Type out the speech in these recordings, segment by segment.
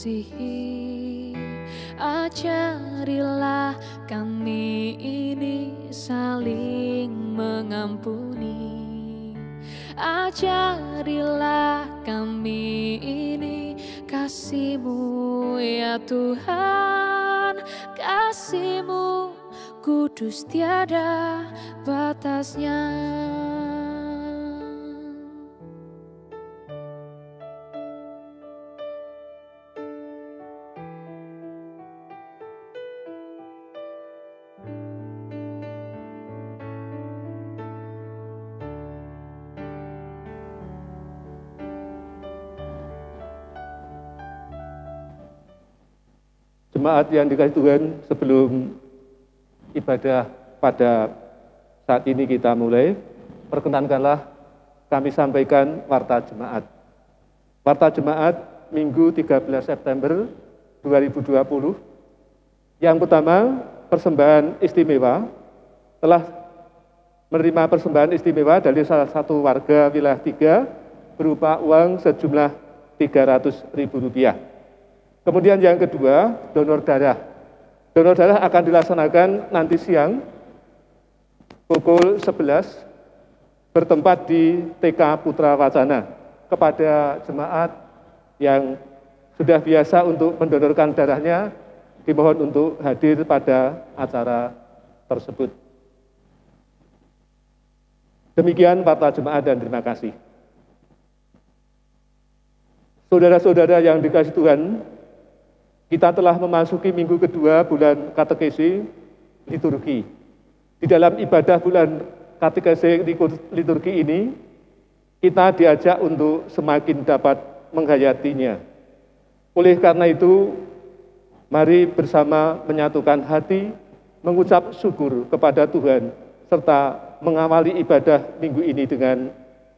mengasihi. Ajarilah kami ini saling mengampuni. Ajarilah kami ini kasih-Mu ya Tuhan, kasih-Mu kudus tiada batasnya. Jemaat yang dikasihi Tuhan, sebelum ibadah pada saat ini kita mulai, perkenankanlah kami sampaikan warta jemaat. Warta jemaat Minggu 13 September 2020. Yang pertama, persembahan istimewa. Telah menerima persembahan istimewa dari salah satu warga wilayah 3 berupa uang sejumlah Rp300.000. Kemudian yang kedua, donor darah. Donor darah akan dilaksanakan nanti siang pukul 11 bertempat di TK Putra Wacana. Kepada jemaat yang sudah biasa untuk mendonorkan darahnya, dimohon untuk hadir pada acara tersebut. Demikian warta jemaat dan terima kasih. Saudara-saudara yang dikasihi Tuhan, kita telah memasuki minggu kedua bulan katekesi liturgi. Di dalam ibadah bulan katekesi liturgi ini, kita diajak untuk semakin dapat menghayatinya. Oleh karena itu, mari bersama menyatukan hati, mengucap syukur kepada Tuhan, serta mengawali ibadah minggu ini dengan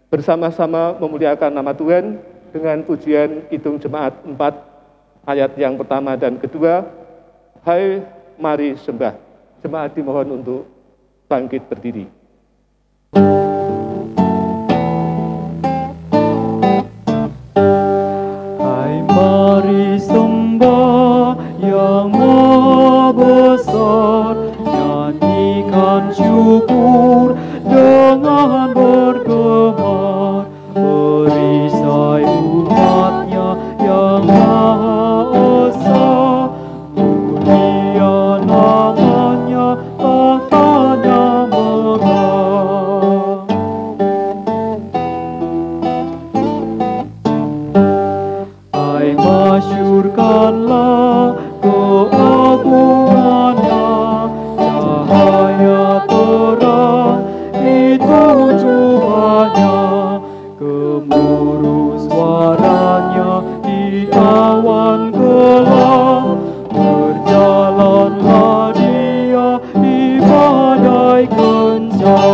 bersama-sama memuliakan nama Tuhan dengan pujian Kidung Jemaat 4, ayat yang pertama dan kedua, hai mari sembah. Jemaat dimohon untuk bangkit berdiri. Hai mari sembah yang Maha Besar, nyanyikan syukur dengan bergemar, perisai umatnya yang Maha Esa, mulia namanya, tahtanya megah. Hai masyurkanlah keagungannya, cahaya terang itu jubahnya, gemuruh suaranya di awan gelap, berjalanlah dia di badai kencang.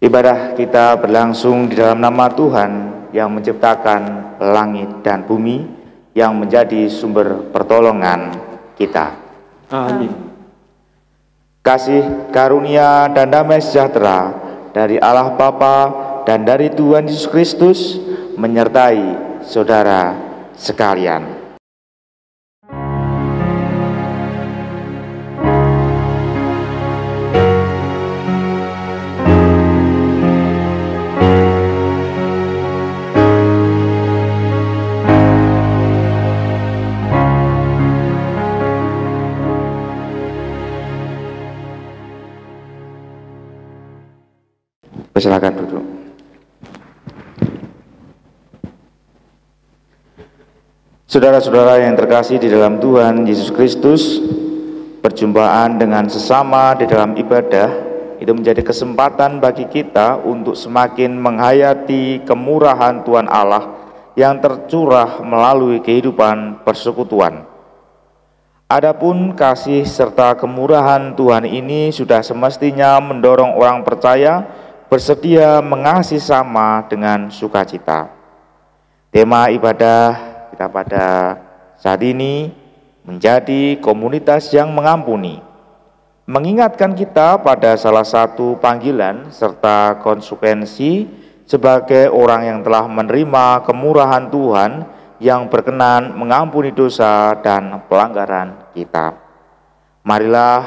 Ibadah kita berlangsung di dalam nama Tuhan yang menciptakan langit dan bumi, yang menjadi sumber pertolongan kita. Amin. Kasih, karunia, dan damai sejahtera dari Allah Bapa dan dari Tuhan Yesus Kristus menyertai saudara sekalian. Silakan duduk. Saudara-saudara yang terkasih di dalam Tuhan Yesus Kristus, perjumpaan dengan sesama di dalam ibadah itu menjadi kesempatan bagi kita untuk semakin menghayati kemurahan Tuhan Allah yang tercurah melalui kehidupan persekutuan. Adapun kasih serta kemurahan Tuhan ini sudah semestinya mendorong orang percaya bersedia mengasihi sama dengan sukacita. Tema ibadah kita pada saat ini menjadi komunitas yang mengampuni, mengingatkan kita pada salah satu panggilan serta konsekuensi sebagai orang yang telah menerima kemurahan Tuhan yang berkenan mengampuni dosa dan pelanggaran kita. Marilah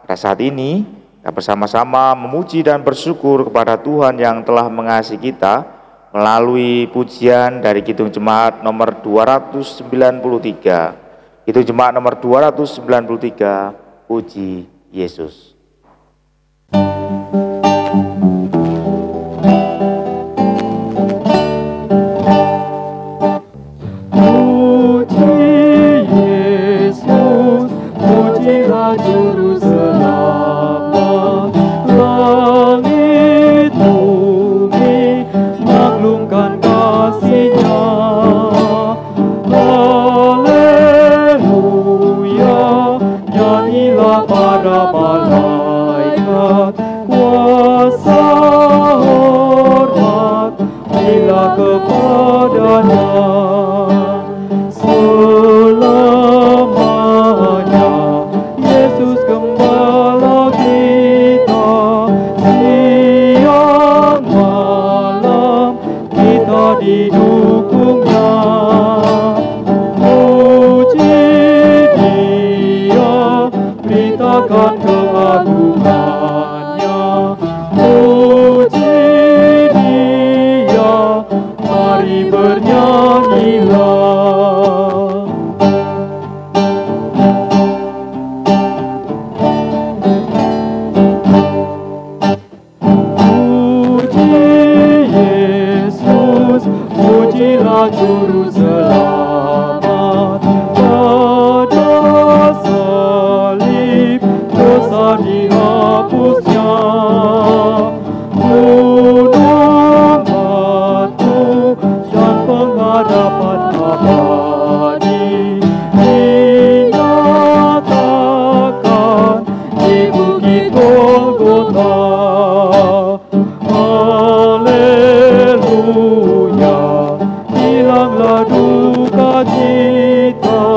pada saat ini kita bersama-sama memuji dan bersyukur kepada Tuhan yang telah mengasihi kita melalui pujian dari Kidung Jemaat nomor 293. Kidung Jemaat nomor 293, Puji Yesus. Juru selamat, langit bumi maklumkan kasih-Nya. Haleluya, nyanyilah para malaikat, kuasa hormat bila kepadanya. Yesus Gembala kita, siang malam kita didukung-Nya. Puji Dia, beritakan keagungan-Nya. Puji Dia, mari bernyanyilah. Juru selamat, pada salib dosa dihapusnya. Gunung batu dan pengharapan abadi dinyatakan di bukit Golgota. Hilanglah duka cita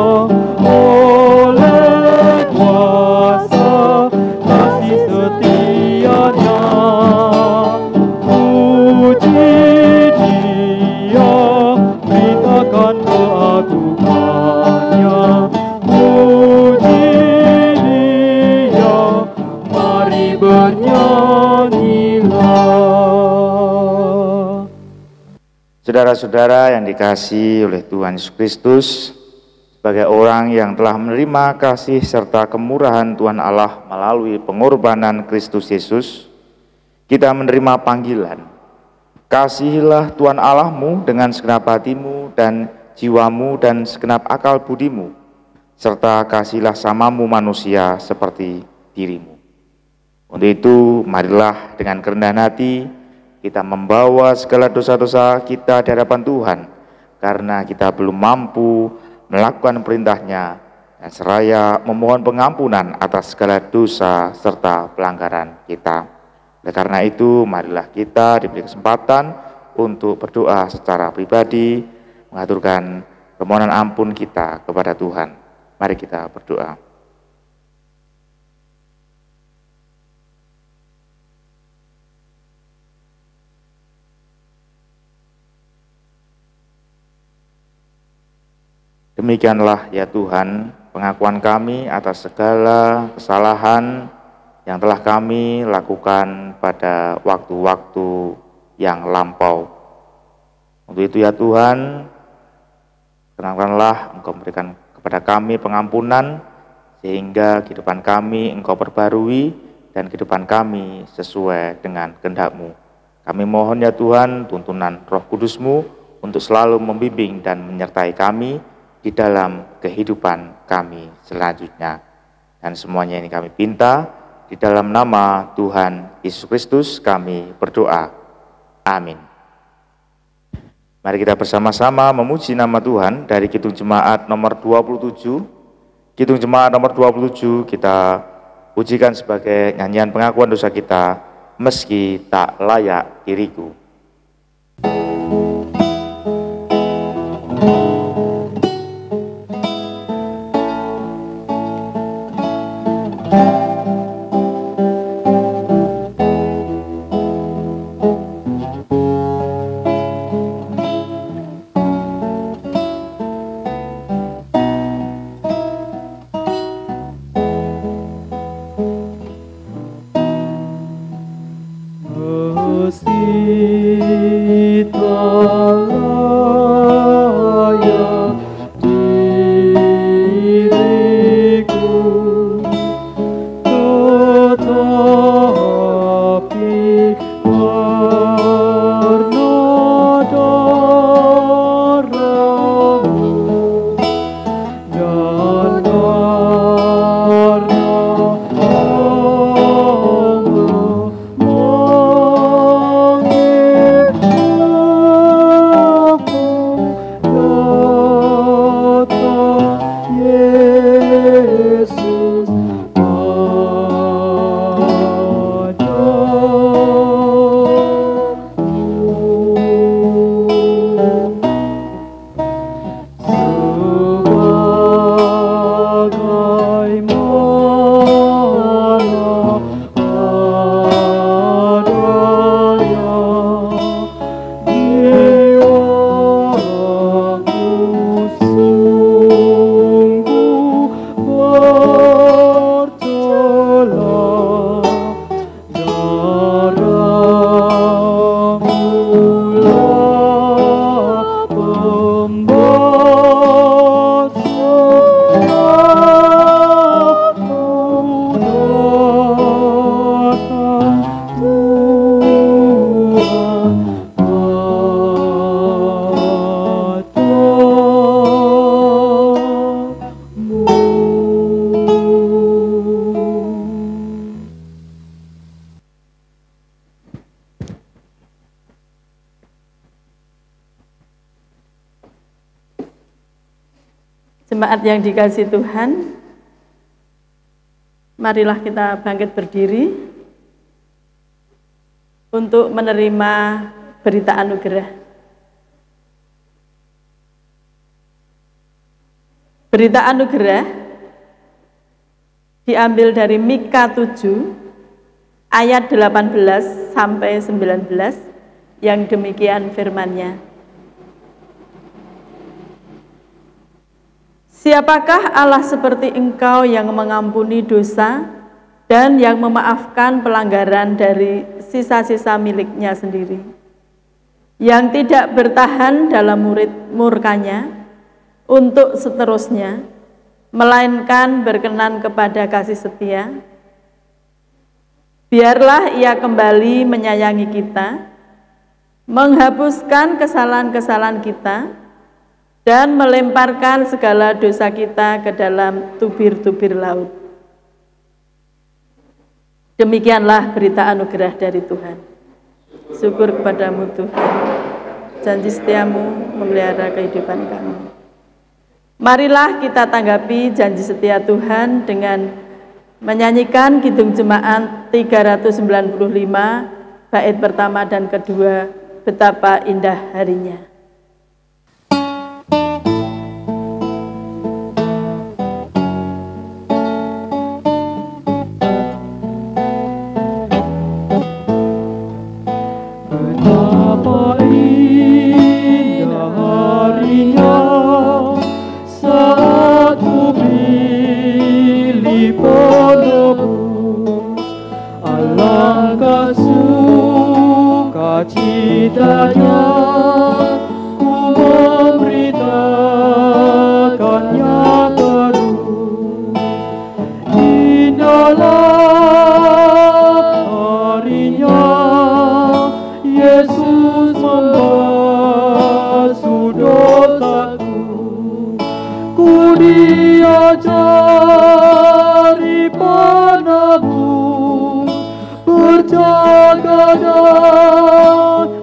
oleh kuasa kasih setia-Nya. Puji Dia, beritakan keagungan-Nya. Puji Dia, mari bernyanyilah. Saudara-saudara yang dikasihi oleh Tuhan Yesus Kristus, sebagai orang yang telah menerima kasih serta kemurahan Tuhan Allah melalui pengorbanan Kristus Yesus, kita menerima panggilan, kasihilah Tuhan Allahmu dengan segenap hatimu dan jiwamu dan segenap akal budimu, serta kasihilah samamu manusia seperti dirimu. Untuk itu, marilah dengan kerendahan hati kita membawa segala dosa-dosa kita di hadapan Tuhan, karena kita belum mampu melakukan perintah-Nya, dan seraya memohon pengampunan atas segala dosa serta pelanggaran kita. Oleh karena itu, marilah kita diberi kesempatan untuk berdoa secara pribadi, mengaturkan permohonan ampun kita kepada Tuhan. Mari kita berdoa. Demikianlah ya Tuhan, pengakuan kami atas segala kesalahan yang telah kami lakukan pada waktu-waktu yang lampau. Untuk itu ya Tuhan, kenankanlah Engkau memberikan kepada kami pengampunan, sehingga kehidupan kami Engkau perbarui dan kehidupan kami sesuai dengan kehendak-Mu. Kami mohon ya Tuhan, tuntunan Roh Kudus-Mu untuk selalu membimbing dan menyertai kami di dalam kehidupan kami selanjutnya. Dan semuanya ini kami pinta di dalam nama Tuhan Yesus Kristus kami berdoa. Amin. Mari kita bersama-sama memuji nama Tuhan dari Kidung Jemaat nomor 27. Kidung Jemaat nomor 27 kita pujikan sebagai nyanyian pengakuan dosa kita, meski tak layak diriku. Jemaat yang dikasihi Tuhan, marilah kita bangkit berdiri untuk menerima berita anugerah. Berita anugerah diambil dari Mika 7 ayat 18 sampai 19 yang demikian firman-Nya. Siapakah Allah seperti Engkau yang mengampuni dosa dan yang memaafkan pelanggaran dari sisa-sisa miliknya sendiri, yang tidak bertahan dalam murkanya untuk seterusnya, melainkan berkenan kepada kasih setia? Biarlah Ia kembali menyayangi kita, menghapuskan kesalahan-kesalahan kita, dan melemparkan segala dosa kita ke dalam tubir-tubir laut. Demikianlah berita anugerah dari Tuhan. Syukur kepadamu Tuhan, janji setiamu memelihara kehidupan kami. Marilah kita tanggapi janji setia Tuhan dengan menyanyikan Kidung Jemaat 395 bait pertama dan kedua, Betapa Indah Harinya. Citanya ku memberitakannya terus, indahlah harinya Yesus membasuh dosaku. Ku diajari penabur, berjaga dan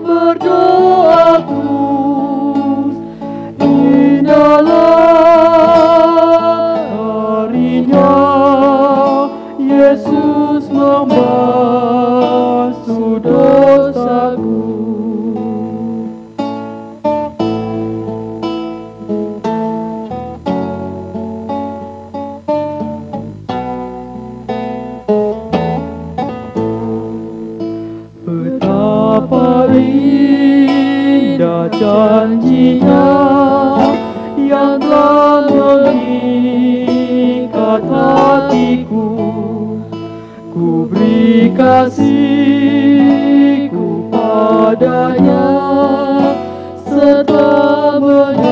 berdoa terus, indahlah harinya Yesus membasuh dosaku. Betapa indah janjinya yang telah mengikat hatiku. Ku beri kasihku padanya serta menyanyi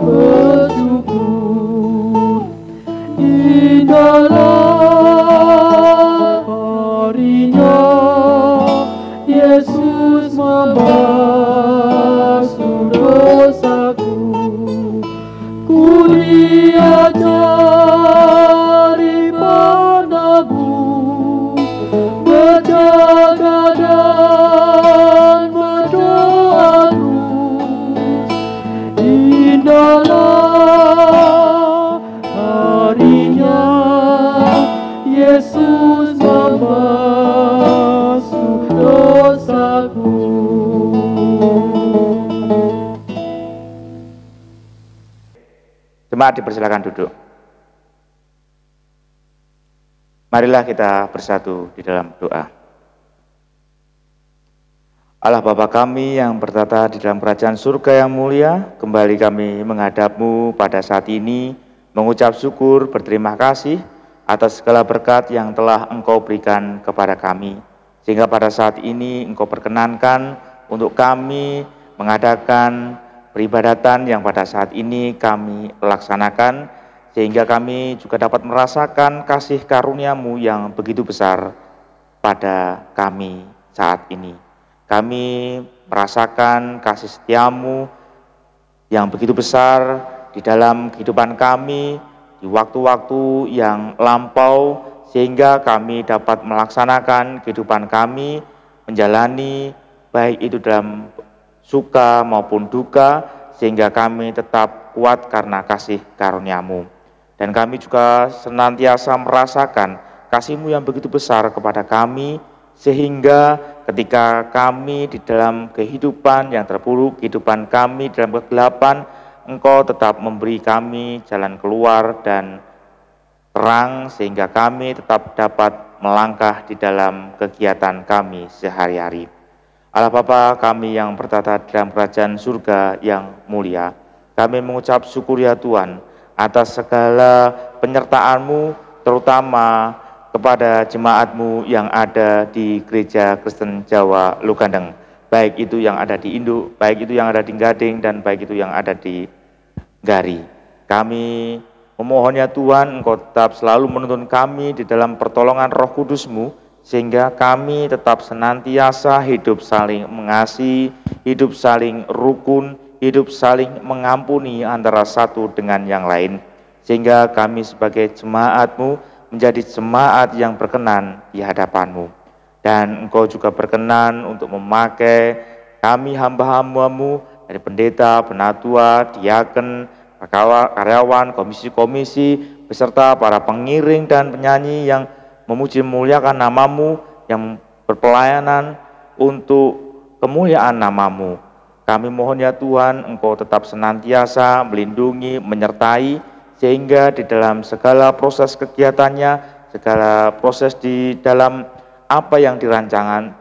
bersyukur. Indahlah harinya Yesus membasuh dosaku. Ku diajari penabur, berjaga dan berdoa terus, indahlah harinya Yesus membasuh dosaku. Jemaat dipersilakan duduk. Marilah kita bersatu di dalam doa. Allah Bapa kami yang bertata di dalam kerajaan surga yang mulia, kembali kami menghadap-Mu pada saat ini, mengucap syukur, berterima kasih atas segala berkat yang telah Engkau berikan kepada kami. Sehingga pada saat ini Engkau perkenankan untuk kami mengadakan peribadatan yang pada saat ini kami laksanakan, sehingga kami juga dapat merasakan kasih karunia-Mu yang begitu besar pada kami saat ini. Kami merasakan kasih setia-Mu yang begitu besar di dalam kehidupan kami di waktu-waktu yang lampau, sehingga kami dapat melaksanakan kehidupan kami, menjalani baik itu dalam suka maupun duka, sehingga kami tetap kuat karena kasih karunia-Mu. Dan kami juga senantiasa merasakan kasih-Mu yang begitu besar kepada kami, sehingga ketika kami di dalam kehidupan yang terpuruk, kehidupan kami dalam kegelapan, Engkau tetap memberi kami jalan keluar dan terang, sehingga kami tetap dapat melangkah di dalam kegiatan kami sehari-hari. Allah Bapa kami yang bertata dalam kerajaan surga yang mulia, kami mengucap syukur ya Tuhan atas segala penyertaan-Mu, terutama kepada jemaat-Mu yang ada di Gereja Kristen Jawa Lugandeng, baik itu yang ada di Induk, baik itu yang ada di Gading, dan baik itu yang ada di Gari. Kami memohon ya Tuhan, Engkau tetap selalu menuntun kami di dalam pertolongan Roh Kudus-Mu, sehingga kami tetap senantiasa hidup saling mengasihi, hidup saling rukun, hidup saling mengampuni antara satu dengan yang lain, sehingga kami sebagai jemaat-Mu menjadi jemaat yang berkenan di hadapan-Mu. Dan Engkau juga berkenan untuk memakai kami hamba-hamba-Mu dari pendeta, penatua, diaken, karyawan, komisi-komisi, beserta para pengiring dan penyanyi yang memuji memuliakan nama-Mu, yang berpelayanan untuk kemuliaan nama-Mu. Kami mohon ya Tuhan, Engkau tetap senantiasa melindungi, menyertai, sehingga di dalam segala proses kegiatannya, segala proses di dalam apa yang dirancangan,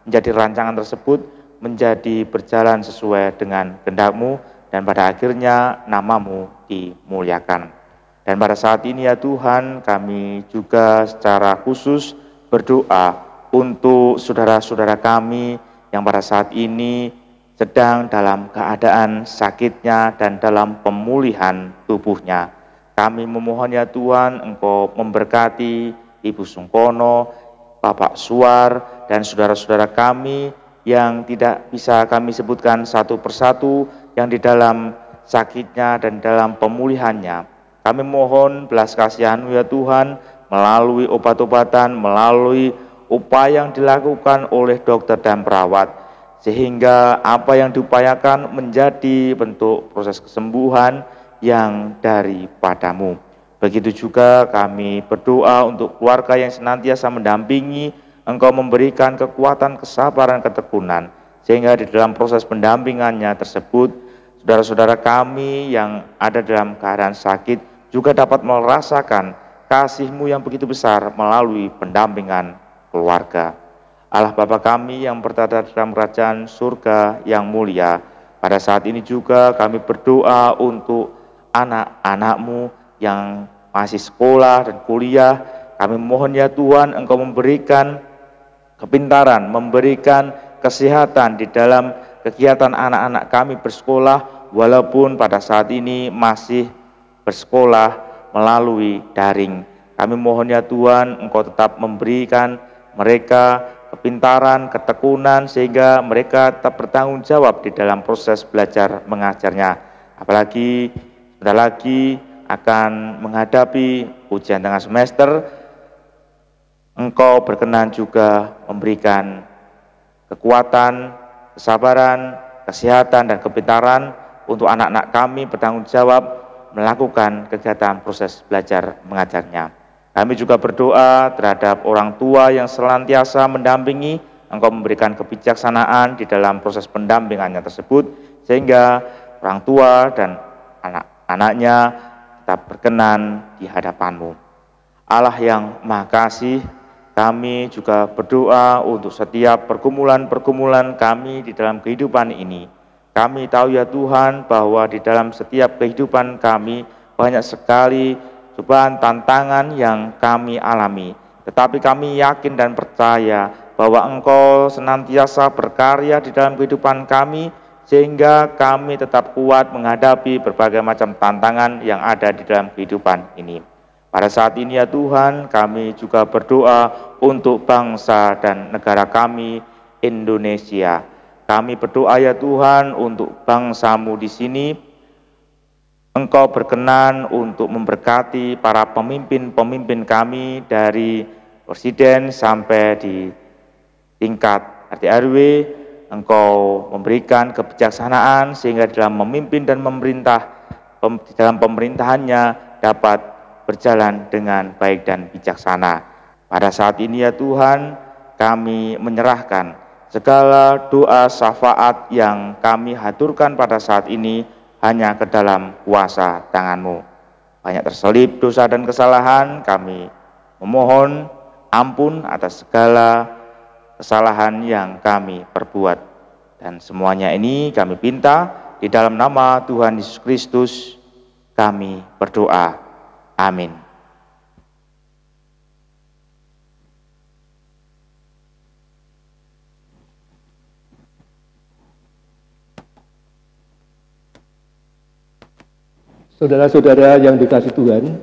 menjadi rancangan tersebut, menjadi berjalan sesuai dengan kehendak-Mu, dan pada akhirnya nama-Mu dimuliakan. Dan pada saat ini ya Tuhan, kami juga secara khusus berdoa untuk saudara-saudara kami yang pada saat ini sedang dalam keadaan sakitnya dan dalam pemulihan tubuhnya. Kami memohon ya Tuhan, Engkau memberkati Ibu Sungkono, Bapak Suar, dan saudara-saudara kami yang tidak bisa kami sebutkan satu persatu, yang di dalam sakitnya dan dalam pemulihannya. Kami mohon belas kasihan-Mu ya Tuhan, melalui obat-obatan, melalui upaya yang dilakukan oleh dokter dan perawat, sehingga apa yang diupayakan menjadi bentuk proses kesembuhan yang daripada-Mu. Begitu juga kami berdoa untuk keluarga yang senantiasa mendampingi, Engkau memberikan kekuatan, kesabaran, ketekunan, sehingga di dalam proses pendampingannya tersebut, saudara-saudara kami yang ada dalam keadaan sakit juga dapat merasakan kasih-Mu yang begitu besar melalui pendampingan keluarga. Allah Bapa kami yang berada dalam kerajaan surga yang mulia, pada saat ini juga kami berdoa untuk anak-anak-Mu yang masih sekolah dan kuliah. Kami mohon ya Tuhan, Engkau memberikan kepintaran, memberikan kesehatan di dalam kegiatan anak-anak kami bersekolah, walaupun pada saat ini masih bersekolah melalui daring. Kami mohon ya Tuhan, Engkau tetap memberikan mereka kepintaran, ketekunan, sehingga mereka tetap bertanggung jawab di dalam proses belajar mengajarnya. Apalagi sebentar lagi akan menghadapi ujian tengah semester, Engkau berkenan juga memberikan kekuatan, kesabaran, kesehatan, dan kepintaran untuk anak-anak kami bertanggung jawab melakukan kegiatan proses belajar mengajarnya. Kami juga berdoa terhadap orang tua yang senantiasa mendampingi, Engkau memberikan kebijaksanaan di dalam proses pendampingannya tersebut, sehingga orang tua dan anak-anaknya tetap berkenan di hadapan-Mu. Allah yang Maha Kasih, kami juga berdoa untuk setiap pergumulan-pergumulan kami di dalam kehidupan ini. Kami tahu ya Tuhan, bahwa di dalam setiap kehidupan kami banyak sekali cobaan, tantangan yang kami alami. Tetapi kami yakin dan percaya bahwa Engkau senantiasa berkarya di dalam kehidupan kami, sehingga kami tetap kuat menghadapi berbagai macam tantangan yang ada di dalam kehidupan ini. Pada saat ini ya Tuhan, kami juga berdoa untuk bangsa dan negara kami, Indonesia. Kami berdoa ya Tuhan untuk bangsa-Mu di sini. Engkau berkenan untuk memberkati para pemimpin-pemimpin kami, dari presiden sampai di tingkat RT RW. Engkau memberikan kebijaksanaan sehingga dalam memimpin dan memerintah di dalam pemerintahannya dapat berjalan dengan baik dan bijaksana. Pada saat ini ya Tuhan, kami menyerahkan segala doa syafaat yang kami haturkan pada saat ini hanya ke dalam kuasa tangan-Mu. Banyak terselip dosa dan kesalahan, kami memohon ampun atas segala kesalahan yang kami perbuat. Dan semuanya ini kami pinta di dalam nama Tuhan Yesus Kristus kami berdoa. Amin. Saudara-saudara yang dikasihi Tuhan,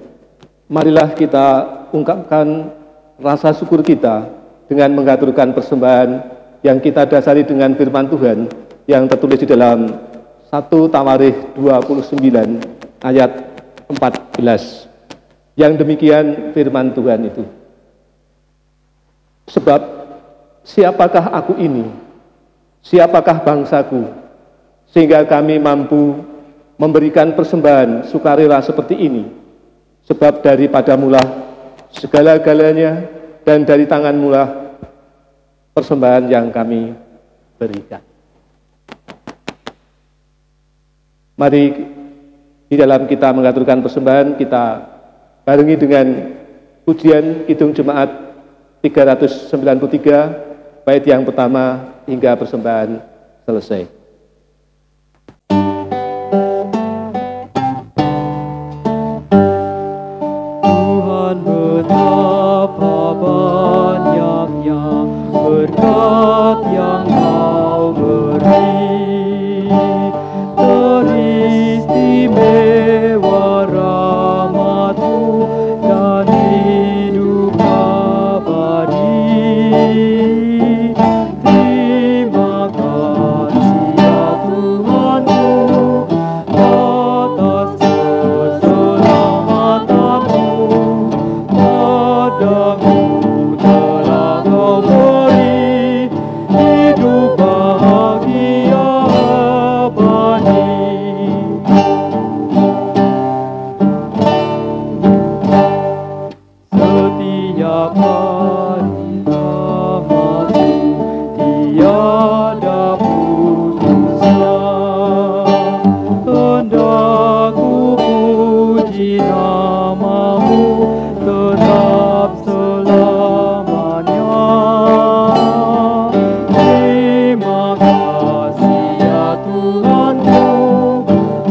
marilah kita ungkapkan rasa syukur kita dengan mengaturkan persembahan yang kita dasari dengan firman Tuhan yang tertulis di dalam 1 Tawarikh 29 ayat 14. Yang demikian firman Tuhan itu. Sebab siapakah aku ini? Siapakah bangsaku? Sehingga kami mampu memberikan persembahan sukarela seperti ini, sebab daripadamulah segala-galanya dan dari tanganmulah persembahan yang kami berikan. Mari di dalam kita mengaturkan persembahan, kita barengi dengan pujian Kidung Jemaat 393 bait yang pertama hingga persembahan selesai. Berkat yang Kau beri, teristimewa rahmat-Mu dan hidup abadi. Terima kasih ya Tuhanku atas keselamatan-Mu, padaku telah Kau beri hidup bahagia abadi. Setiap hari rahmat-Mu tiada putusnya, hendak ku puji nama-Mu tetap selamanya. Terima kasih ya Tuhanku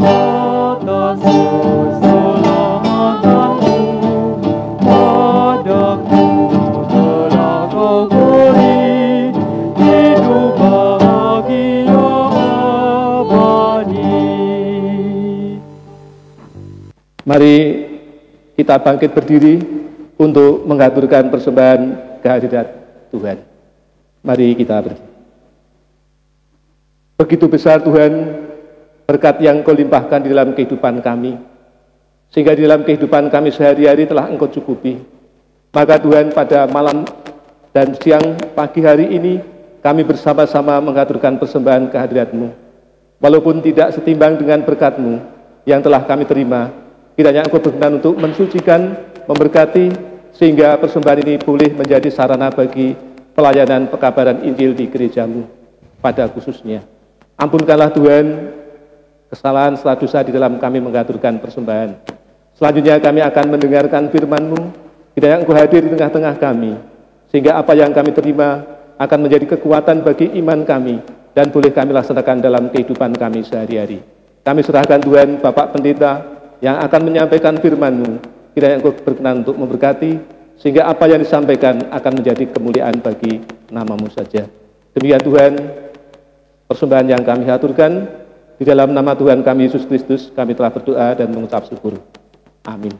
atas keselamatan-Mu, padaku telah Kau beri hidup bahagia abadi. Mari kita bangkit berdiri untuk mengaturkan persembahan kehadirat Tuhan. Mari kita berdiri. Begitu besar Tuhan berkat yang Kau limpahkan di dalam kehidupan kami, sehingga di dalam kehidupan kami sehari-hari telah Engkau cukupi. Maka Tuhan, pada malam dan siang pagi hari ini kami bersama-sama mengaturkan persembahan kehadirat-Mu. Walaupun tidak setimbang dengan berkat-Mu yang telah kami terima, kiranya Engkau berkenan untuk mensucikan, memberkati, sehingga persembahan ini boleh menjadi sarana bagi pelayanan pekabaran Injil di gereja-Mu pada khususnya. Ampunkanlah Tuhan kesalahan setelah dosa di dalam kami mengaturkan persembahan. Selanjutnya kami akan mendengarkan firman-Mu, kiranya Engkau hadir di tengah-tengah kami, sehingga apa yang kami terima akan menjadi kekuatan bagi iman kami dan boleh kami laksanakan dalam kehidupan kami sehari-hari. Kami serahkan Tuhan Bapak Pendeta yang akan menyampaikan firman-Mu, kiranya Engkau berkenan untuk memberkati, sehingga apa yang disampaikan akan menjadi kemuliaan bagi nama-Mu saja. Demikian Tuhan, persembahan yang kami aturkan, di dalam nama Tuhan kami Yesus Kristus, kami telah berdoa dan mengucap syukur. Amin.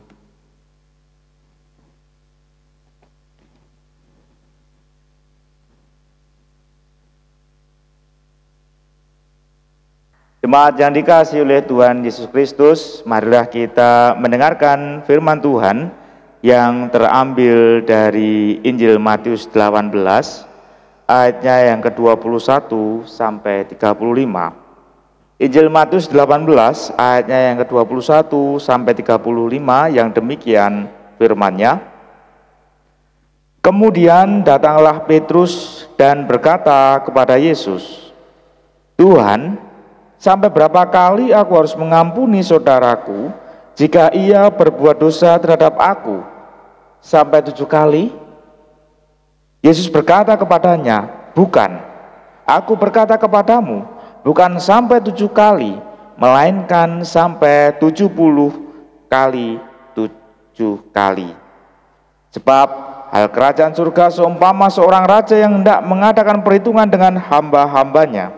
Jemaat yang dikasihi oleh Tuhan Yesus Kristus, marilah kita mendengarkan firman Tuhan yang terambil dari Injil Matius 18, ayatnya yang ke-21 sampai 35. Injil Matius 18 ayatnya yang ke-21 sampai 35 yang demikian firman-Nya. Kemudian datanglah Petrus dan berkata kepada Yesus, "Tuhan, sampai berapa kali aku harus mengampuni saudaraku jika ia berbuat dosa terhadap aku? Sampai 7 kali?" Yesus berkata kepadanya, "Bukan, aku berkata kepadamu, bukan sampai 7 kali, melainkan sampai 70 kali 7 kali. Sebab hal kerajaan surga seumpama seorang raja yang hendak mengadakan perhitungan dengan hamba-hambanya.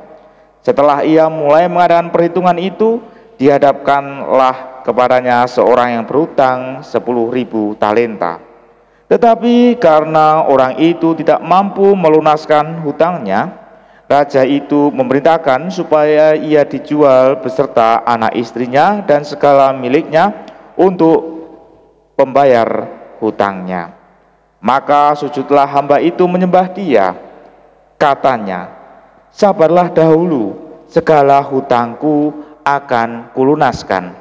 Setelah ia mulai mengadakan perhitungan itu, dihadapkanlah kepadanya seorang yang berhutang 10.000 talenta. Tetapi karena orang itu tidak mampu melunaskan hutangnya, raja itu memerintahkan supaya ia dijual beserta anak istrinya dan segala miliknya untuk pembayar hutangnya. Maka sujudlah hamba itu menyembah dia. Katanya, 'Sabarlah dahulu, segala hutangku akan kulunaskan.'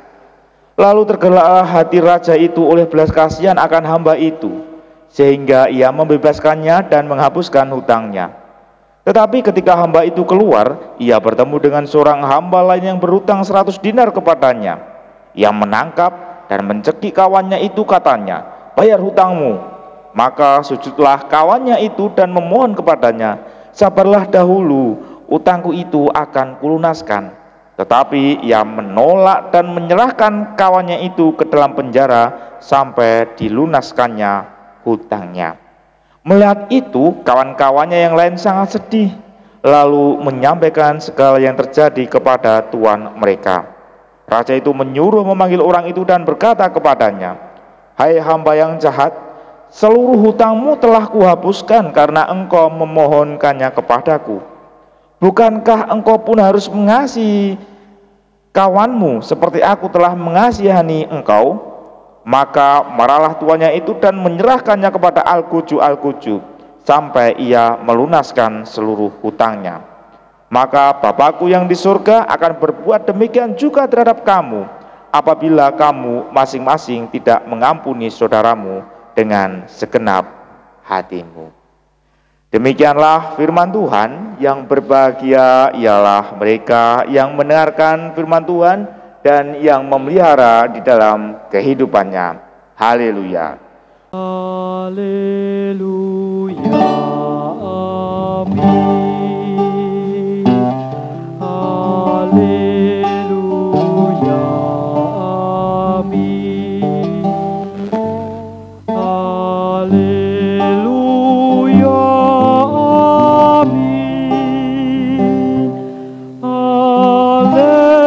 Lalu tergeraklah hati raja itu oleh belas kasihan akan hamba itu, sehingga ia membebaskannya dan menghapuskan hutangnya. Tetapi ketika hamba itu keluar, ia bertemu dengan seorang hamba lain yang berhutang 100 dinar kepadanya. Ia menangkap dan mencekik kawannya itu, katanya, 'Bayar hutangmu.' Maka sujudlah kawannya itu dan memohon kepadanya, 'Sabarlah dahulu, utangku itu akan kulunaskan.' Tetapi ia menolak dan menyerahkan kawannya itu ke dalam penjara sampai dilunaskannya hutangnya. Melihat itu, kawan-kawannya yang lain sangat sedih, lalu menyampaikan segala yang terjadi kepada tuan mereka. Raja itu menyuruh memanggil orang itu dan berkata kepadanya, 'Hai hamba yang jahat, seluruh hutangmu telah kuhapuskan karena engkau memohonkannya kepadaku. Bukankah engkau pun harus mengasihi kawanmu seperti aku telah mengasihani engkau?' Maka marahlah tuannya itu dan menyerahkannya kepada Al-Kuju sampai ia melunaskan seluruh hutangnya. Maka Bapakku yang di surga akan berbuat demikian juga terhadap kamu, apabila kamu masing-masing tidak mengampuni saudaramu dengan segenap hatimu." Demikianlah firman Tuhan. Yang berbahagia ialah mereka yang mendengarkan firman Tuhan dan yang memelihara di dalam kehidupannya. Haleluya. Haleluya, amin. Haleluya, amin. Haleluya, amin. Haleluya,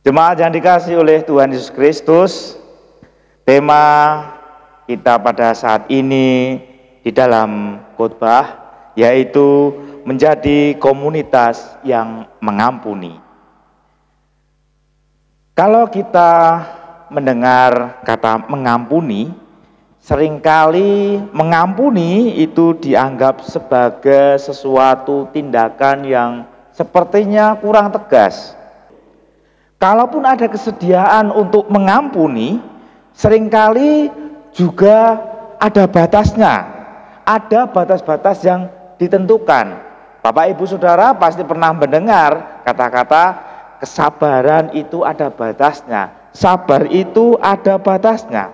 Jemaat yang dikasihi oleh Tuhan Yesus Kristus, tema kita pada saat ini di dalam khotbah yaitu menjadi komunitas yang mengampuni. Kalau kita mendengar kata mengampuni, seringkali mengampuni itu dianggap sebagai sesuatu tindakan yang sepertinya kurang tegas. Kalaupun ada kesediaan untuk mengampuni, seringkali juga ada batasnya. Ada batas-batas yang ditentukan. Bapak Ibu Saudara pasti pernah mendengar kata-kata kesabaran itu ada batasnya. Sabar itu ada batasnya.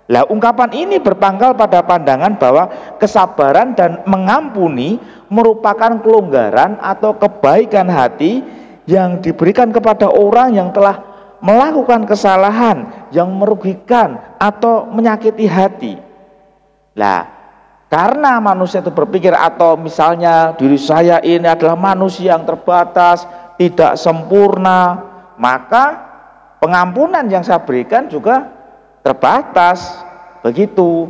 Lah, ungkapan ini berpangkal pada pandangan bahwa kesabaran dan mengampuni merupakan kelonggaran atau kebaikan hati yang diberikan kepada orang yang telah melakukan kesalahan yang merugikan atau menyakiti hati. Lah, karena manusia itu berpikir atau misalnya diri saya ini adalah manusia yang terbatas, tidak sempurna, maka pengampunan yang saya berikan juga terbatas. Begitu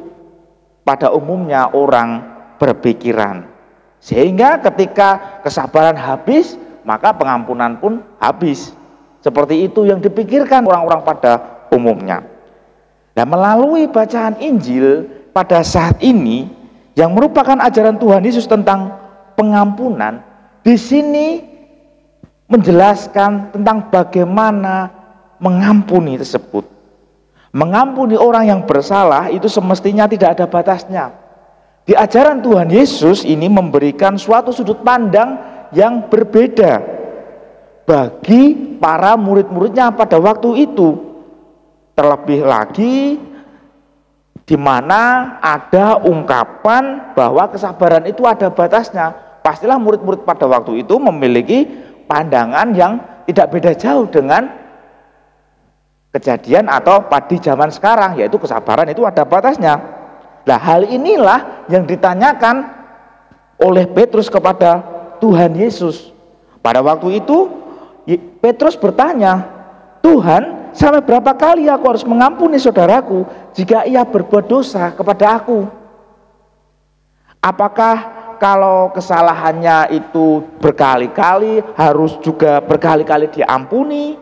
pada umumnya orang berpikiran. Sehingga ketika kesabaran habis, maka pengampunan pun habis. Seperti itu yang dipikirkan orang-orang pada umumnya. Nah, melalui bacaan Injil pada saat ini yang merupakan ajaran Tuhan Yesus tentang pengampunan, di sini menjelaskan tentang bagaimana mengampuni tersebut. Mengampuni orang yang bersalah itu semestinya tidak ada batasnya. Di ajaran Tuhan Yesus ini memberikan suatu sudut pandang yang berbeda bagi para murid-muridnya pada waktu itu. Terlebih lagi di mana ada ungkapan bahwa kesabaran itu ada batasnya. Pastilah murid-murid pada waktu itu memiliki pandangan yang tidak beda jauh dengan kejadian atau di zaman sekarang, yaitu kesabaran itu ada batasnya. Nah, hal inilah yang ditanyakan oleh Petrus kepada Tuhan Yesus. Pada waktu itu Petrus bertanya, "Tuhan, sampai berapa kali aku harus mengampuni saudaraku jika ia berbuat dosa kepada aku? Apakah kalau kesalahannya itu berkali-kali harus juga berkali-kali diampuni?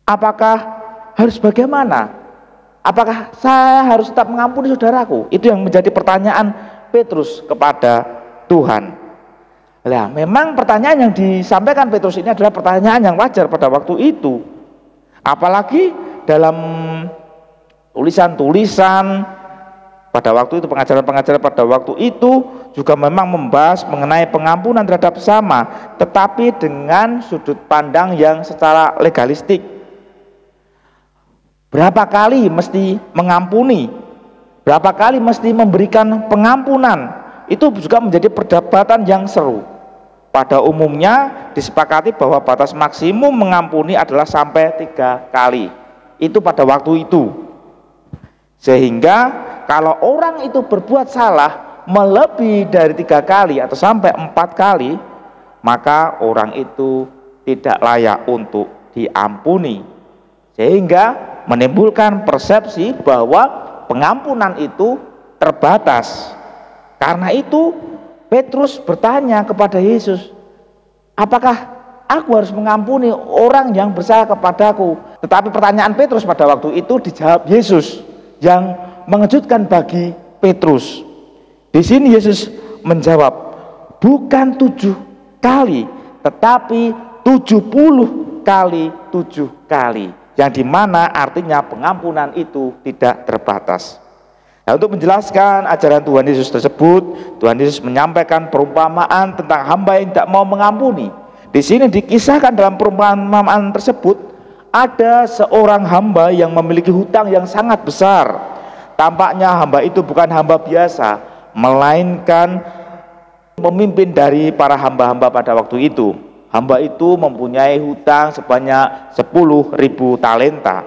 Apakah harus bagaimana? Apakah saya harus tetap mengampuni saudaraku?" Itu yang menjadi pertanyaan Petrus kepada Tuhan. Nah, memang pertanyaan yang disampaikan Petrus ini adalah pertanyaan yang wajar pada waktu itu. Apalagi dalam tulisan-tulisan pada waktu itu, pengajaran-pengajaran pada waktu itu juga memang membahas mengenai pengampunan terhadap sesama, tetapi dengan sudut pandang yang secara legalistik. Berapa kali mesti mengampuni? Berapa kali mesti memberikan pengampunan? Itu juga menjadi perdebatan yang seru. Pada umumnya disepakati bahwa batas maksimum mengampuni adalah sampai 3 kali. Itu pada waktu itu. Sehingga kalau orang itu berbuat salah melebihi dari 3 kali atau sampai 4 kali, maka orang itu tidak layak untuk diampuni. Sehingga menimbulkan persepsi bahwa pengampunan itu terbatas. Karena itu Petrus bertanya kepada Yesus, "Apakah aku harus mengampuni orang yang bersalah kepadaku?" Tetapi pertanyaan Petrus pada waktu itu dijawab Yesus, yang mengejutkan bagi Petrus. Di sini Yesus menjawab, "Bukan 7 kali, tetapi 70 kali 7 kali." Yang dimana artinya pengampunan itu tidak terbatas. Nah, untuk menjelaskan ajaran Tuhan Yesus tersebut, Tuhan Yesus menyampaikan perumpamaan tentang hamba yang tidak mau mengampuni. Di sini dikisahkan dalam perumpamaan tersebut, ada seorang hamba yang memiliki hutang yang sangat besar. Tampaknya hamba itu bukan hamba biasa, melainkan pemimpin dari para hamba-hamba pada waktu itu. Hamba itu mempunyai hutang sebanyak 10.000 talenta.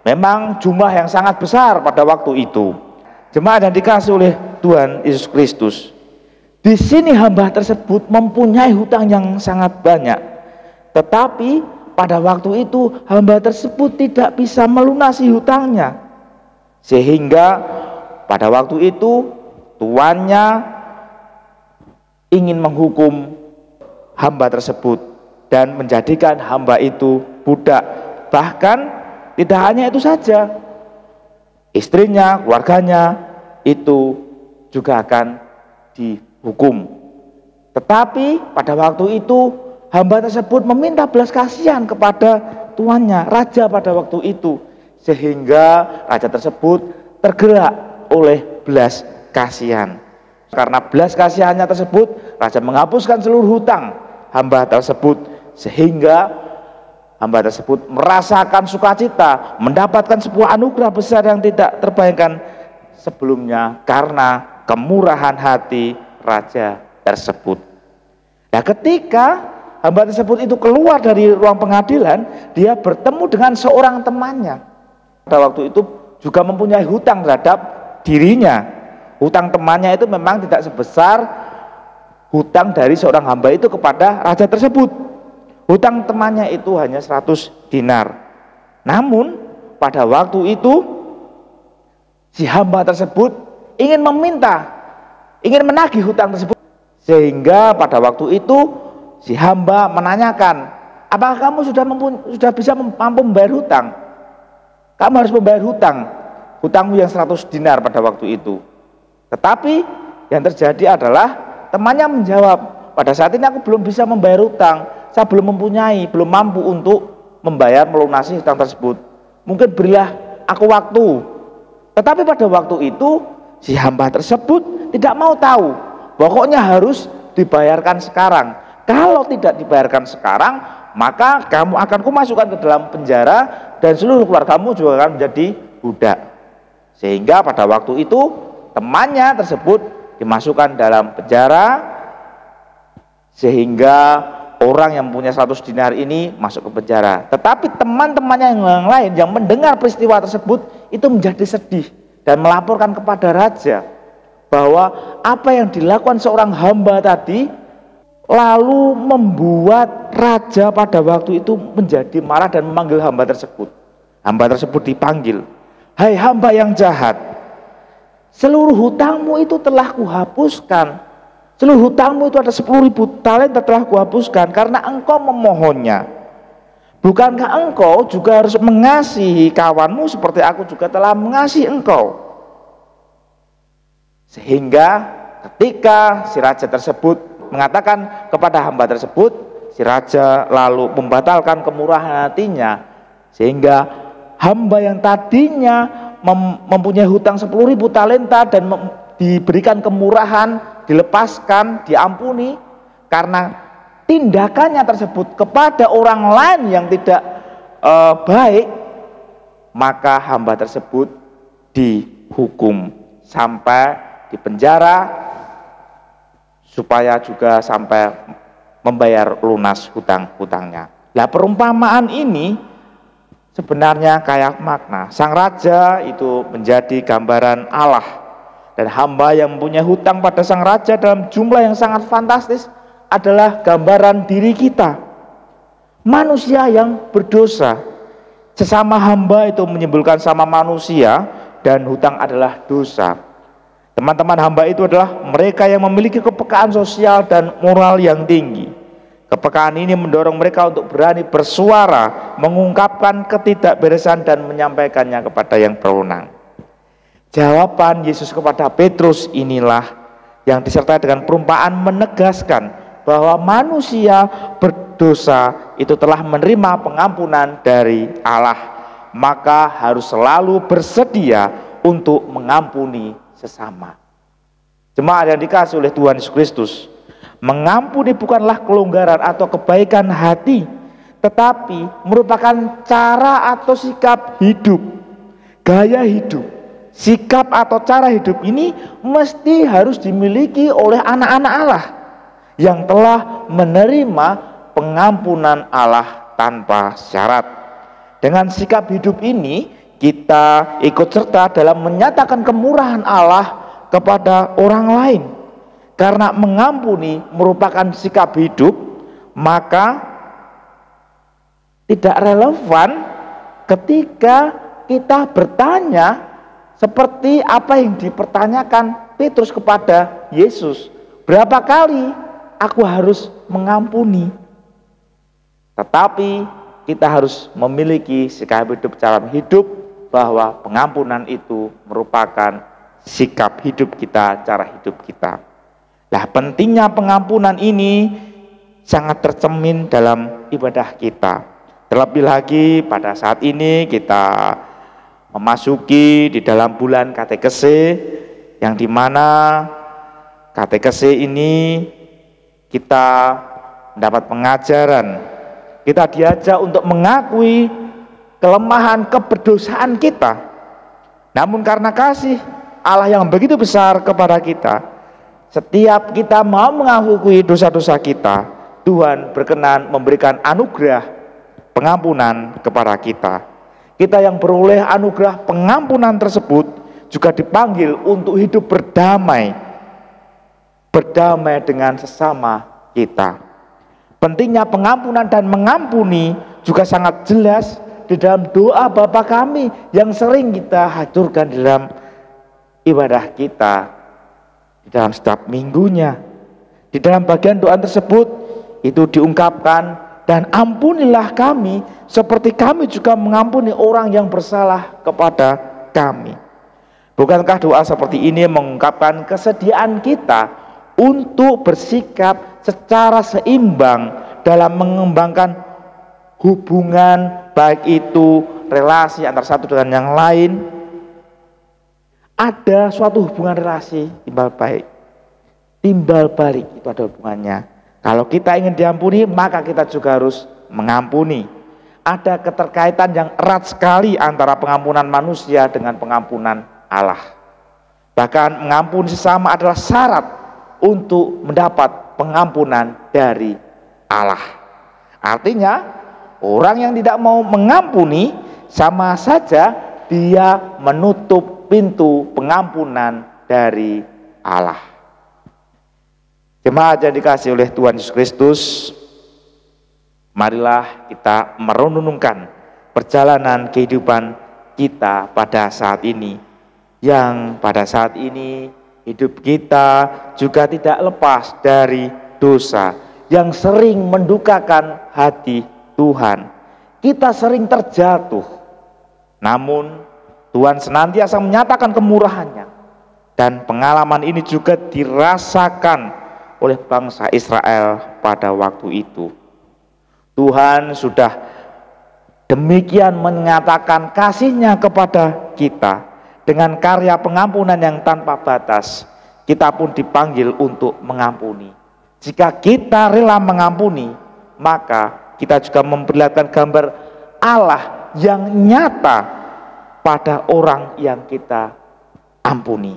Memang jumlah yang sangat besar pada waktu itu. Jemaat yang dikasihi oleh Tuhan Yesus Kristus, di sini hamba tersebut mempunyai hutang yang sangat banyak. Tetapi pada waktu itu hamba tersebut tidak bisa melunasi hutangnya. Sehingga pada waktu itu tuannya ingin menghukum hamba tersebut dan menjadikan hamba itu budak. Bahkan tidak hanya itu saja, istrinya, keluarganya itu juga akan dihukum. Tetapi pada waktu itu hamba tersebut meminta belas kasihan kepada tuannya, raja pada waktu itu, sehingga raja tersebut tergerak oleh belas kasihan. Karena belas kasihannya tersebut, raja menghapuskan seluruh hutang hamba tersebut, sehingga hamba tersebut merasakan sukacita, mendapatkan sebuah anugerah besar yang tidak terbayangkan sebelumnya karena kemurahan hati raja tersebut. Nah, ketika hamba tersebut itu keluar dari ruang pengadilan, dia bertemu dengan seorang temannya. Pada waktu itu juga mempunyai hutang terhadap dirinya. Hutang temannya itu memang tidak sebesar hutang dari seorang hamba itu kepada raja tersebut. Hutang temannya itu hanya 100 dinar. Namun pada waktu itu si hamba tersebut ingin menagih hutang tersebut. Sehingga pada waktu itu si hamba menanyakan, "Apakah kamu sudah bisa mampu membayar hutang?" kamu harus membayar hutangmu yang 100 dinar pada waktu itu. Tetapi yang terjadi adalah temannya menjawab, pada saat ini aku belum bisa membayar hutang, saya belum mampu untuk melunasi hutang tersebut. Mungkin berilah aku waktu. Tetapi pada waktu itu si hamba tersebut tidak mau tahu, pokoknya harus dibayarkan sekarang. Kalau tidak dibayarkan sekarang, maka kamu akan kumasukkan ke dalam penjara dan seluruh keluargamu juga akan menjadi budak. Sehingga pada waktu itu temannya tersebut dimasukkan dalam penjara, sehingga orang yang punya 100 dinar ini masuk ke penjara. Tetapi teman-temannya yang lain yang mendengar peristiwa tersebut itu menjadi sedih dan melaporkan kepada raja bahwa apa yang dilakukan seorang hamba tadi lalu membuat raja pada waktu itu menjadi marah dan memanggil hamba tersebut. Hamba tersebut dipanggil, "Hai hamba yang jahat, seluruh hutangmu itu telah kuhapuskan. Seluruh hutangmu itu ada 10.000 talenta telah kuhapuskan karena engkau memohonnya. Bukankah engkau juga harus mengasihi kawanmu seperti aku juga telah mengasihi engkau?" Sehingga ketika si raja tersebut mengatakan kepada hamba tersebut, si raja lalu membatalkan kemurahan hatinya, sehingga hamba yang tadinya mempunyai hutang 10.000 talenta dan diberikan kemurahan, dilepaskan, diampuni karena tindakannya tersebut kepada orang lain yang tidak baik, maka hamba tersebut dihukum sampai di penjara supaya juga sampai membayar lunas hutang-hutangnya. Nah, perumpamaan ini sebenarnya kaya makna. Sang raja itu menjadi gambaran Allah, dan hamba yang mempunyai hutang pada sang raja dalam jumlah yang sangat fantastis adalah gambaran diri kita, manusia yang berdosa. Sesama hamba itu menyimpulkan sama manusia, dan hutang adalah dosa. Teman-teman hamba itu adalah mereka yang memiliki kepekaan sosial dan moral yang tinggi. Kepekaan ini mendorong mereka untuk berani bersuara, mengungkapkan ketidakberesan dan menyampaikannya kepada yang berwenang. Jawaban Yesus kepada Petrus inilah yang disertai dengan perumpamaan menegaskan bahwa manusia berdosa itu telah menerima pengampunan dari Allah, maka harus selalu bersedia untuk mengampuni sesama. Jemaat yang dikasihi oleh Tuhan Yesus Kristus, mengampuni bukanlah kelonggaran atau kebaikan hati, tetapi merupakan cara atau sikap hidup, gaya hidup. Sikap atau cara hidup ini mesti harus dimiliki oleh anak-anak Allah yang telah menerima pengampunan Allah tanpa syarat. Dengan sikap hidup ini kita ikut serta dalam menyatakan kemurahan Allah kepada orang lain. Karena mengampuni merupakan sikap hidup, maka tidak relevan ketika kita bertanya seperti apa yang dipertanyakan Petrus kepada Yesus, berapa kali aku harus mengampuni? Tetapi kita harus memiliki sikap hidup dalam hidup bahwa pengampunan itu merupakan sikap hidup kita, cara hidup kita. Nah, pentingnya pengampunan ini sangat tercermin dalam ibadah kita. Terlebih lagi pada saat ini kita memasuki di dalam bulan katekese, yang dimana katekese ini kita mendapat pengajaran, kita diajak untuk mengakui kelemahan keberdosaan kita. Namun karena kasih Allah yang begitu besar kepada kita, setiap kita mau mengakui dosa-dosa kita, Tuhan berkenan memberikan anugerah pengampunan kepada kita. Kita yang beroleh anugerah pengampunan tersebut juga dipanggil untuk hidup berdamai dengan sesama kita. Pentingnya pengampunan dan mengampuni juga sangat jelas di dalam doa Bapa kami yang sering kita haturkan di dalam ibadah kita, di dalam setiap minggunya. Di dalam bagian doa tersebut itu diungkapkan dan ampunilah kami seperti kami juga mengampuni orang yang bersalah kepada kami. Bukankah doa seperti ini mengungkapkan kesediaan kita untuk bersikap secara seimbang dalam mengembangkan hubungan, baik itu relasi antara satu dengan yang lain? Ada suatu hubungan relasi timbal baik, timbal balik, itu ada hubungannya. Kalau kita ingin diampuni, maka kita juga harus mengampuni. Ada keterkaitan yang erat sekali antara pengampunan manusia dengan pengampunan Allah. Bahkan mengampuni sesama adalah syarat untuk mendapat pengampunan dari Allah. Artinya orang yang tidak mau mengampuni sama saja dia menutup pintu pengampunan dari Allah. Jemaat yang dikasihi oleh Tuhan Yesus Kristus, marilah kita merenungkan perjalanan kehidupan kita pada saat ini, yang pada saat ini hidup kita juga tidak lepas dari dosa yang sering mendukakan hati Tuhan. Kita sering terjatuh, namun Tuhan senantiasa menyatakan kemurahannya, dan pengalaman ini juga dirasakan oleh bangsa Israel pada waktu itu. Tuhan sudah demikian menyatakan kasih-Nya kepada kita dengan karya pengampunan yang tanpa batas. Kita pun dipanggil untuk mengampuni. Jika kita rela mengampuni, maka kita juga memperlihatkan gambar Allah yang nyata pada orang yang kita ampuni.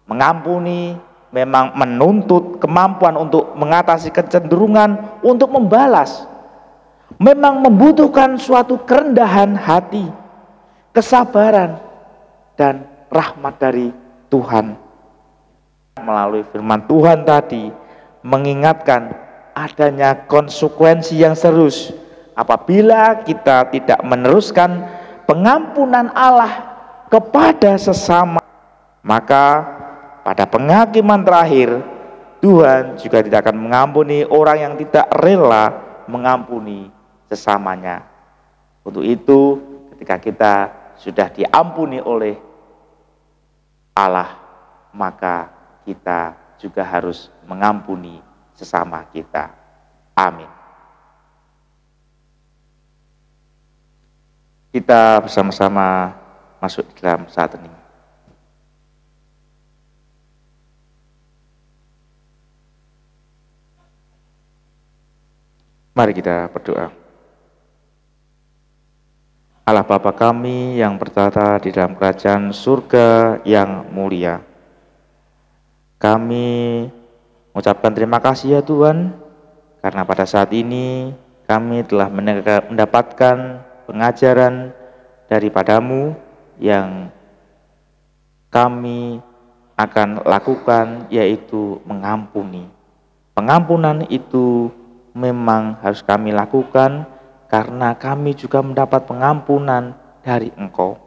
Mengampuni memang menuntut kemampuan untuk mengatasi kecenderungan untuk membalas. Memang membutuhkan suatu kerendahan hati, kesabaran, dan rahmat dari Tuhan. Melalui firman Tuhan tadi mengingatkan adanya konsekuensi yang serius apabila kita tidak meneruskan pengampunan Allah kepada sesama. Maka pada penghakiman terakhir, Tuhan juga tidak akan mengampuni orang yang tidak rela mengampuni sesamanya. Untuk itu, ketika kita sudah diampuni oleh Allah, maka kita juga harus mengampuni sesama kita. Amin. Kita bersama-sama masuk di dalam saat ini. Mari kita berdoa. Allah Bapa kami yang bertata di dalam kerajaan surga yang mulia, kami mengucapkan terima kasih ya Tuhan, karena pada saat ini kami telah mendapatkan pengajaran daripadamu yang kami akan lakukan, yaitu mengampuni. Pengampunan itu memang harus kami lakukan karena kami juga mendapat pengampunan dari Engkau.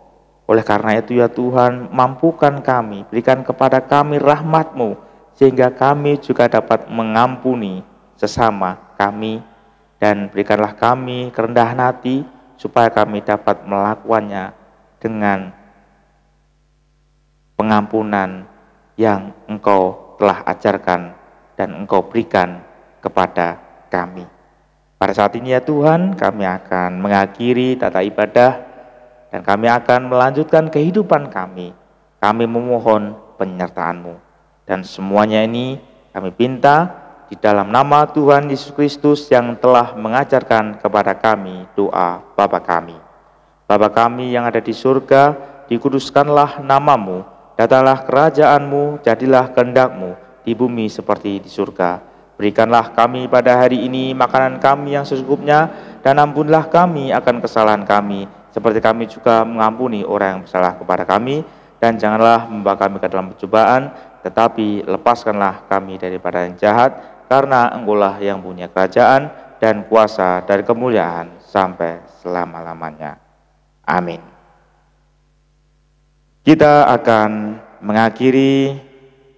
Oleh karena itu ya Tuhan, mampukan kami, berikan kepada kami rahmat-Mu sehingga kami juga dapat mengampuni sesama kami, dan berikanlah kami kerendahan hati supaya kami dapat melakukannya dengan pengampunan yang Engkau telah ajarkan dan Engkau berikan kepada kami. Pada saat ini ya Tuhan, kami akan mengakhiri tata ibadah dan kami akan melanjutkan kehidupan kami. Kami memohon penyertaan-Mu, dan semuanya ini kami pinta di dalam nama Tuhan Yesus Kristus yang telah mengajarkan kepada kami doa Bapa kami. Bapa kami yang ada di surga, dikuduskanlah nama-Mu, datanglah kerajaan-Mu, jadilah kehendak-Mu di bumi seperti di surga. Berikanlah kami pada hari ini makanan kami yang secukupnya, dan ampunilah kami akan kesalahan kami, seperti kami juga mengampuni orang yang bersalah kepada kami. Dan janganlah membawa kami ke dalam pencobaan, tetapi lepaskanlah kami daripada yang jahat, karena Engkau-lah yang punya kerajaan dan kuasa dari kemuliaan sampai selama-lamanya. Amin. Kita akan mengakhiri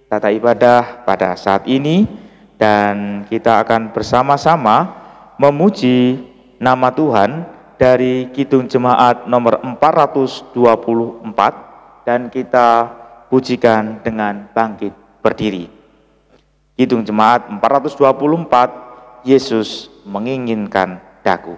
tata ibadah pada saat ini, dan kita akan bersama-sama memuji nama Tuhan dari Kidung Jemaat nomor 424, dan kita pujikan dengan bangkit berdiri. Kidung Jemaat 424, Yesus menginginkan daku.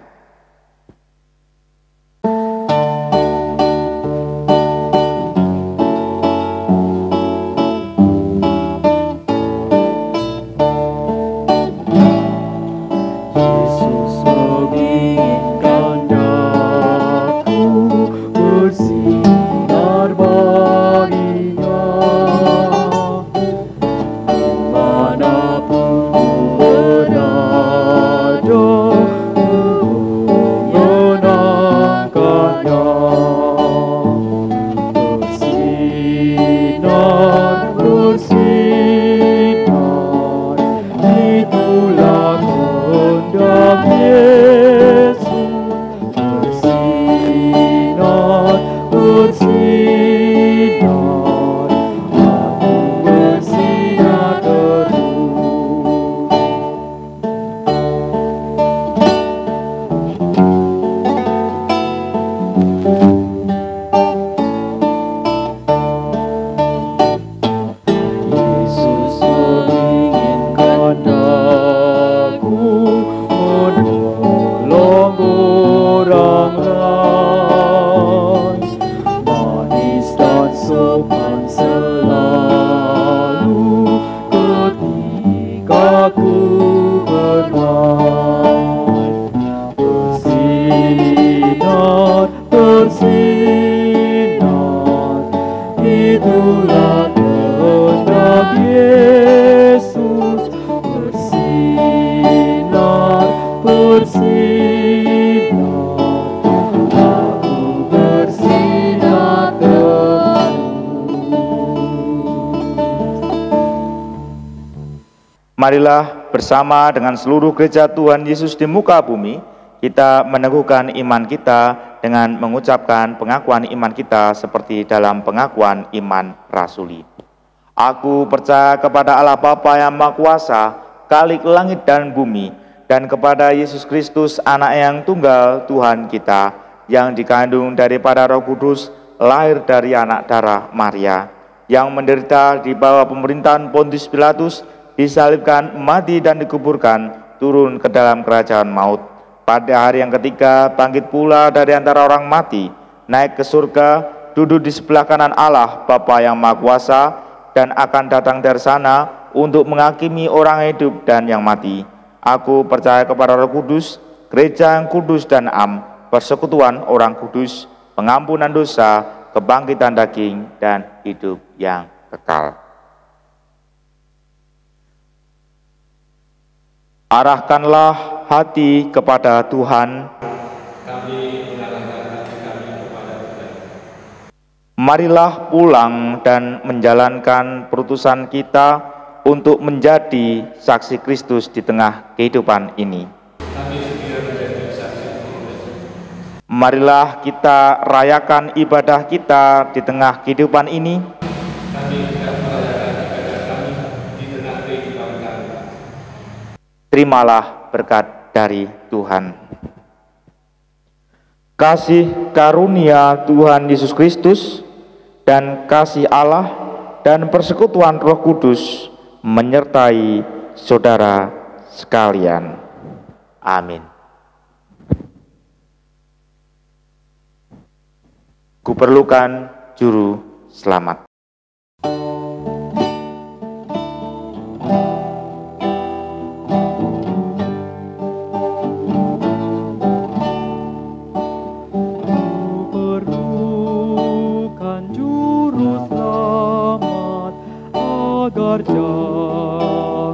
Marilah bersama dengan seluruh gereja Tuhan Yesus di muka bumi, kita meneguhkan iman kita dengan mengucapkan pengakuan iman kita seperti dalam pengakuan iman rasuli. Aku percaya kepada Allah Bapa yang Maha Kuasa, Khalik langit dan bumi, dan kepada Yesus Kristus, Anak yang tunggal Tuhan kita, yang dikandung daripada Roh Kudus, lahir dari anak darah Maria, yang menderita di bawah pemerintahan Pontius Pilatus, disalibkan, mati dan dikuburkan, turun ke dalam kerajaan maut. Pada hari yang ketiga bangkit pula dari antara orang mati, naik ke surga, duduk di sebelah kanan Allah Bapa yang Maha Kuasa, dan akan datang dari sana untuk menghakimi orang hidup dan yang mati. Aku percaya kepada Roh Kudus, gereja yang kudus dan am, persekutuan orang kudus, pengampunan dosa, kebangkitan daging, dan hidup yang kekal. Arahkanlah hati kepada Tuhan. Marilah pulang dan menjalankan perutusan kita untuk menjadi saksi Kristus di tengah kehidupan ini. Marilah kita rayakan ibadah kita di tengah kehidupan ini. Terimalah berkat dari Tuhan. Kasih karunia Tuhan Yesus Kristus dan kasih Allah dan persekutuan Roh Kudus menyertai saudara sekalian. Amin. Kuperlukan juru selamat.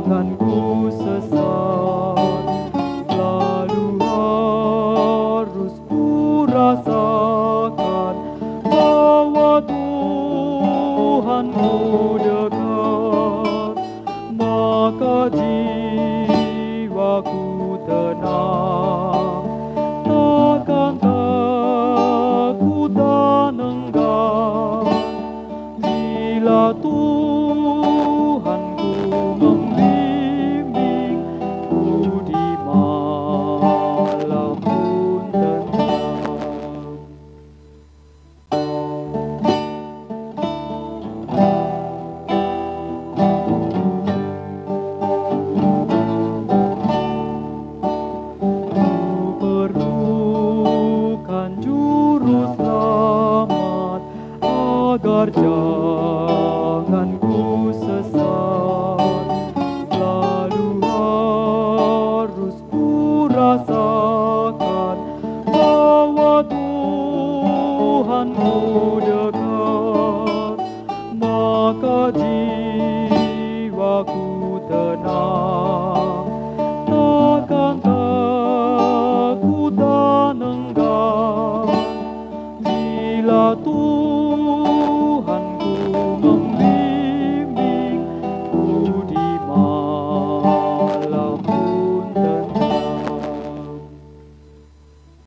Jangan